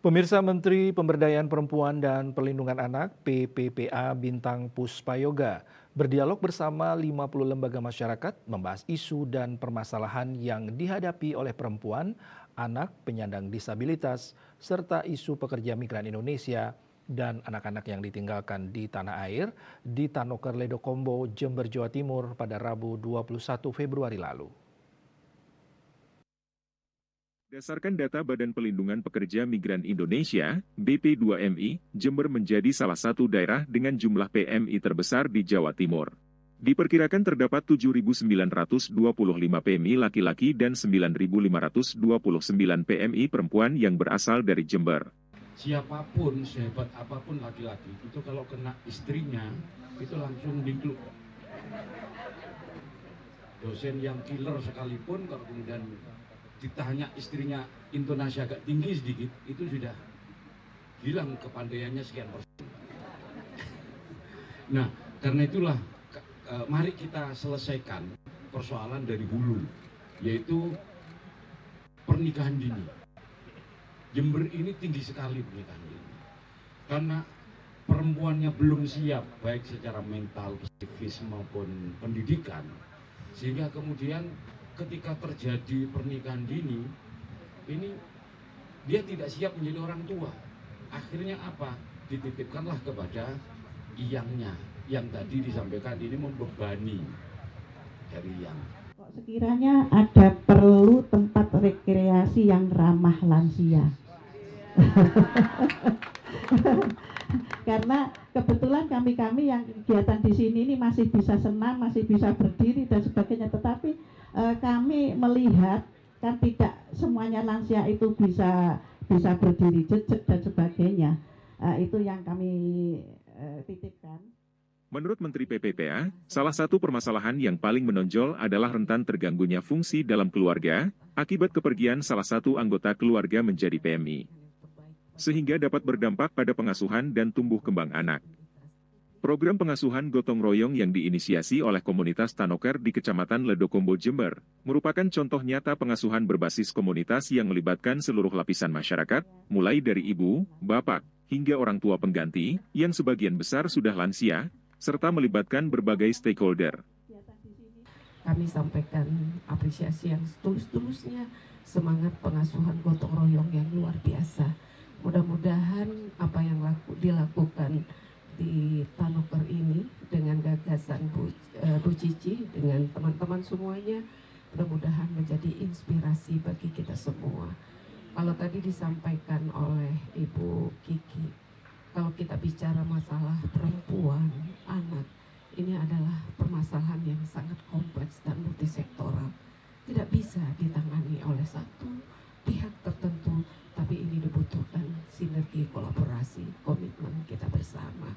Pemirsa Menteri Pemberdayaan Perempuan dan Perlindungan Anak (PPPA) Bintang Puspayoga berdialog bersama 50 lembaga masyarakat membahas isu dan permasalahan yang dihadapi oleh perempuan, anak, penyandang disabilitas, serta isu pekerja migran Indonesia dan anak-anak yang ditinggalkan di tanah air di Tanoker Ledokombo, Jember, Jawa Timur pada Rabu 21 Februari lalu. Berdasarkan data Badan Pelindungan Pekerja Migran Indonesia, BP2MI, Jember menjadi salah satu daerah dengan jumlah PMI terbesar di Jawa Timur. Diperkirakan terdapat 7.925 PMI laki-laki dan 9.529 PMI perempuan yang berasal dari Jember. Siapapun, sehebat apapun laki-laki, itu kalau kena istrinya, itu langsung digluk. Dosen yang killer sekalipun, kalau kemudian ditanya istrinya intonasi agak tinggi sedikit, itu sudah hilang kepandaiannya sekian persen. Nah, karena itulah mari kita selesaikan persoalan dari hulu, yaitu pernikahan dini. Jember ini tinggi sekali pernikahan dini, karena perempuannya belum siap, baik secara mental, psikis maupun pendidikan, sehingga kemudian ketika terjadi pernikahan dini, ini dia tidak siap menjadi orang tua. Akhirnya apa? Dititipkanlah kepada iyangnya, yang tadi disampaikan ini membebani dari iyang. Sekiranya ada perlu tempat rekreasi yang ramah lansia. Karena kebetulan kami yang kegiatan di sini ini masih bisa senam, masih bisa berdiri dan sebagainya, tetapi kami melihat kan tidak semuanya lansia itu bisa berdiri jejak dan sebagainya. Itu yang kami titipkan. Menurut Menteri PPPA, salah satu permasalahan yang paling menonjol adalah rentan terganggunya fungsi dalam keluarga akibat kepergian salah satu anggota keluarga menjadi PMI, sehingga dapat berdampak pada pengasuhan dan tumbuh kembang anak. Program pengasuhan gotong royong yang diinisiasi oleh komunitas Tanoker di Kecamatan Ledokombo, Jember, merupakan contoh nyata pengasuhan berbasis komunitas yang melibatkan seluruh lapisan masyarakat, mulai dari ibu, bapak, hingga orang tua pengganti, yang sebagian besar sudah lansia, serta melibatkan berbagai stakeholder. Kami sampaikan apresiasi yang setulus-tulusnya, semangat pengasuhan gotong royong yang luar biasa. Mudah-mudahan apa yang dilakukan di Tanoker ini dengan gagasan Bu Cici dengan teman-teman semuanya, mudah-mudahan menjadi inspirasi bagi kita semua. Kalau tadi disampaikan oleh Ibu Kiki, kalau kita bicara masalah perempuan, anak, ini adalah permasalahan yang sangat kompleks dan multisektoral. Tidak bisa ditangani oleh satu pihak tertentu, tapi ini dibutuhkan sinergi, kolaborasi, komitmen kita bersama.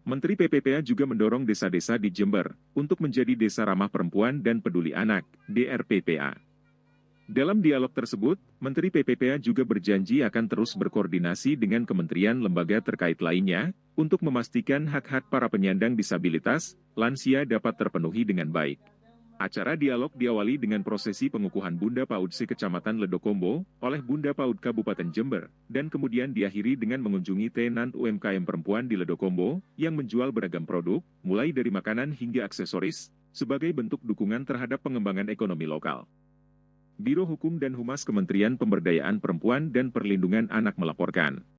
Menteri PPPA juga mendorong desa-desa di Jember untuk menjadi desa ramah perempuan dan peduli anak, DRPPA. Dalam dialog tersebut, Menteri PPPA juga berjanji akan terus berkoordinasi dengan kementerian lembaga terkait lainnya untuk memastikan hak-hak para penyandang disabilitas, lansia dapat terpenuhi dengan baik. Acara dialog diawali dengan prosesi pengukuhan Bunda PAUD Kecamatan Ledokombo oleh Bunda PAUD Kabupaten Jember, dan kemudian diakhiri dengan mengunjungi tenan UMKM perempuan di Ledokombo yang menjual beragam produk, mulai dari makanan hingga aksesoris, sebagai bentuk dukungan terhadap pengembangan ekonomi lokal. Biro Hukum dan Humas Kementerian Pemberdayaan Perempuan dan Perlindungan Anak melaporkan.